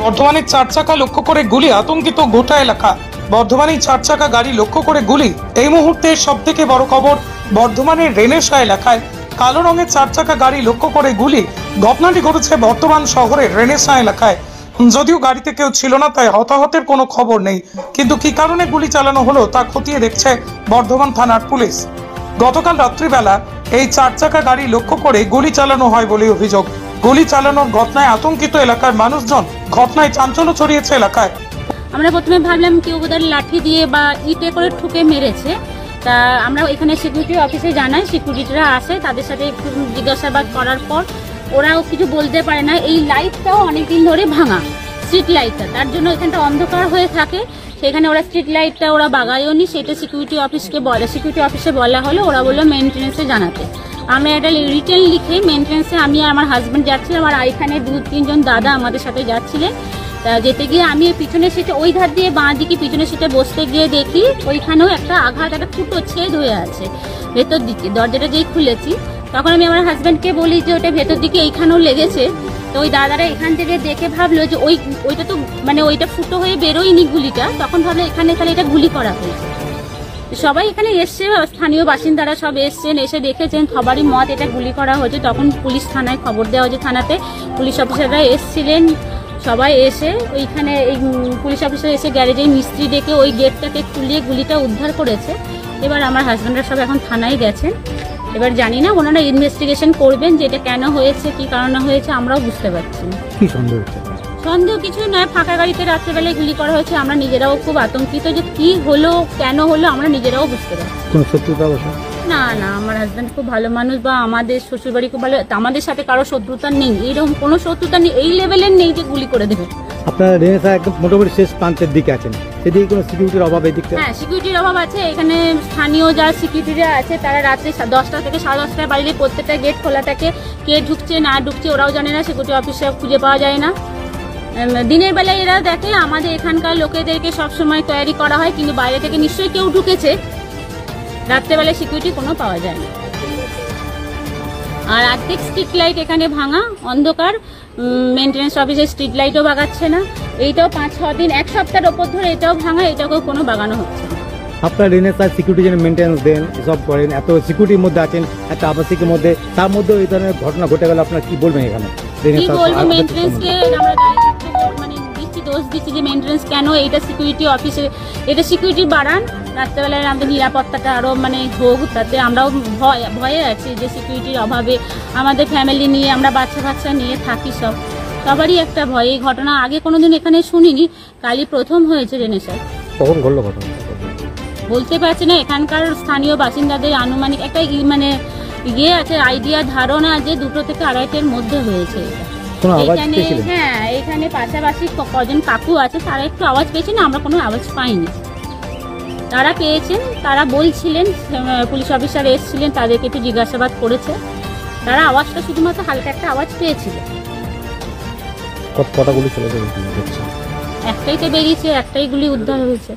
বর্ধমানের 4 চাকা লক্ষ্য করে গুলি, আতঙ্কিত গোটা এলাকা। বর্ধমানের 4 চাকা গাড়ি লক্ষ্য করে গুলি। এই মুহূর্তে সবথেকে বড় খবর, বর্ধমানের রেনেসা এলাকায় কালো রঙের 4 চাকা গাড়ি লক্ষ্য করে গুলি। ঘটনাটি ঘটেছে বর্ধমান শহরের রেনেসা এলাকায়। যদিও গাড়িতে কেউ ছিল না, তাই হতাহতের কোনো খবর নেই, কিন্তু কি কারণে গুলি চালানো হলো তা খতিয়ে দেখছে বর্ধমান থানার পুলিশ। গতকাল রাত্রিবেলা এই 4 চাকা গাড়ি লক্ষ্য করে গুলি চালানো হয় বলে অভিযোগ। গুলি চালানোর ঘটনায় আতঙ্কিত এলাকার মানুষজন। ঘটনায় চাঞ্চল্য ছড়িয়েছে এলাকায়। আমরা প্রথমে ভাবলাম কেউ বোধহয় লাঠি দিয়ে বা ইটে করে ঠুকে মেরেছে। তা আমরা এখানে সিকিউরিটি অফিসে জানাই, সিকিউরিটিরা আসে, তাদের সাথে একটু জিজ্ঞাসাবাদ করার পর ওরাও কিছু বলতে পারে না। এই লাইটটাও অনেকদিন ধরে ভাঙা, স্ট্রিট লাইটটা, তার জন্য এখানটা অন্ধকার হয়ে থাকে। সেখানে ওরা স্ট্রিট লাইটটা ওরা বাগায়ও নি, সেটা সিকিউরিটি অফিসে বলা হলো, ওরা বললো মেনটেন্যান্সে জানাতে। আমরা একটা রিটেন লিখে মেনটেন্যান্সে আমি আর আমার হাজব্যান্ড যাচ্ছিলাম, আর এখানে 2-3 জন দাদা আমাদের সাথে যাচ্ছিলেন। তা যেতে গিয়ে আমি পিছনের সিটে ওই ধার দিয়ে বাঁ দিকে পিছনের সিটে বসতে গিয়ে দেখি ওইখানেও একটা আঘাত, একটা ফুটো ছেদ হয়ে আছে ভেতর দিকে। দরজাটা যেই খুলেছি তখন আমি আমার হাজব্যান্ডকে বলি যে ওটা ভেতর দিকে এইখানেও লেগেছে। তো ওই দাদারা এখান থেকে দেখে ভাবলো যে ওইটা তো মানে ওইটা ফুটো হয়ে বেরোয়নি গুলিটা, তখন ভাবলো এখানে তাহলে এটা গুলি করা হয়েছে। সবাই এখানে এসছে, স্থানীয় বাসিন্দারা সব এসছেন, এসে দেখেছেন সবারই মত এটা গুলি করা হয়েছে। তখন পুলিশ থানায় খবর দেওয়া হয়েছে, থানাতে পুলিশ অফিসাররা এসছিলেন। সবাই এসে ওইখানে এই পুলিশ অফিসার এসে গ্যারেজে মিস্ত্রি ডেকে ওই গেটটাকে খুলিয়ে গুলিটা উদ্ধার করেছে। এবার আমার হাজব্যান্ডরা সব এখন থানায় গেছেন। এবার জানি না, ওনারা ইনভেস্টিগেশন করবেন যে এটা কেন হয়েছে, কি কারণে হয়েছে, আমরাও বুঝতে পারছি না। কি সন্দেহ হচ্ছে? সন্দেহ কিছু নয়, ফাঁকা গাড়িতে রাত্রেবেলায় গুলি করা হয়েছে। আমরা নিজেরাও খুব আতঙ্কিত যে কি হলো, কেন হলো, আমরা নিজেরাও বুঝতে পারছি। কোনো শত্রুতা অবশ্য না না, আমার হাজব্যান্ড খুব ভালো মানুষ, বা আমাদের শ্বশুরবাড়ি খুব ভালো, আমাদের সাথে কারো শত্রুতা নেই, এইরকম কোনো শত্রুতা নেই, এই লেভেলের নেই যে গুলি করে দেবে। আপনারা রেনেসা একদম মোটামুটি শেষ প্রান্তের দিকে আছেন, সেদিকে কোনো সিকিউরিটির অভাব? এই দিকটা হ্যাঁ, সিকিউরিটির অভাব আছে। এখানে স্থানীয় যারা সিকিউরিটিরা আছে তারা রাত্রে 10টা থেকে 10:30টার বাইরে প্রত্যেকটা গেট খোলা থাকে। কে ঢুকছে না ঢুকছে ওরাও জানে না, সিকিউরিটি অফিসে খুঁজে পাওয়া যায় না। দিনের বেলায় এরা দেখে, আমাদের এখানকার লোকেদেরকে সবসময় তৈরি করা হয়, কিন্তু বাইরে থেকে নিশ্চয়ই কেউ ঢুকেছে। রাত্রেবেলায় সিকিউরিটি কোনো পাওয়া যায় না। আর আর্ধেক স্ট্রিট লাইট এখানে ভাঙা, অন্ধকার। মেনটেন্যান্স অফিসের স্ট্রিট লাইটও বাগাচ্ছে না। এইটাও 5-6 দিন, 1 সপ্তাহের ওপর ধরে এটাও ভাঙা, এটাকেও কোনো বাগানো হচ্ছে না। আপনার রেনেসার সিকিউরিটি যেন মেনটেন্যান্স দেন, এসব করেন, এত সিকিউরিটির মধ্যে আছেন, একটা আবাসিকের মধ্যে, তার মধ্যে এই ধরনের ঘটনা ঘটে গেল, আপনার কি বলবেন এখানে? কি বলবো, মেনটেন্যান্সকে আমরা মানে দিচ্ছি, দোষ দিচ্ছি যে মেনটেন্যান্স কেন এইটা সিকিউরিটি অফিসে, এটা সিকিউরিটি বাড়ান, রাত্রেবেলায় আমাদের নিরাপত্তাটা আরও মানে হোক। তাতে আমরাও ভয়ে আছি যে সিকিউরিটির অভাবে আমাদের ফ্যামিলি নিয়ে, আমরা বাচ্চা নিয়ে থাকি, সবারই একটা ভয়। এই ঘটনা আগে কোনোদিন এখানে শুনিনি, কালই প্রথম হয়েছে রেনেসায়। কখন ঘটলো ঘটনা বলতে পারছি না। এখানকার স্থানীয় বাসিন্দাদের আনুমানিক একটা মানে ইয়ে আছে, আইডিয়া, ধারণা যে 2টো থেকে 2:30টার মধ্যে হয়েছে এটা। এখানে হ্যাঁ, এখানে পাশাপাশি কজন কাকু আছে, তারা একটু আওয়াজ পেয়েছে না, আমরা কোনো আওয়াজ পাইনি। তারা পেয়েছেন, তারা বলছিলেন, পুলিশ অফিসার এসেছিলেন, তাদেরকে একটু জিজ্ঞাসাবাদ করেছে। তারা আওয়াজটা শুধুমাত্র হালকা একটা আওয়াজ পেয়েছিল। কতটা গুলি চলে যাবে? একটাই তো বেরিয়েছে, একটাই গুলি উদ্ধার হয়েছে।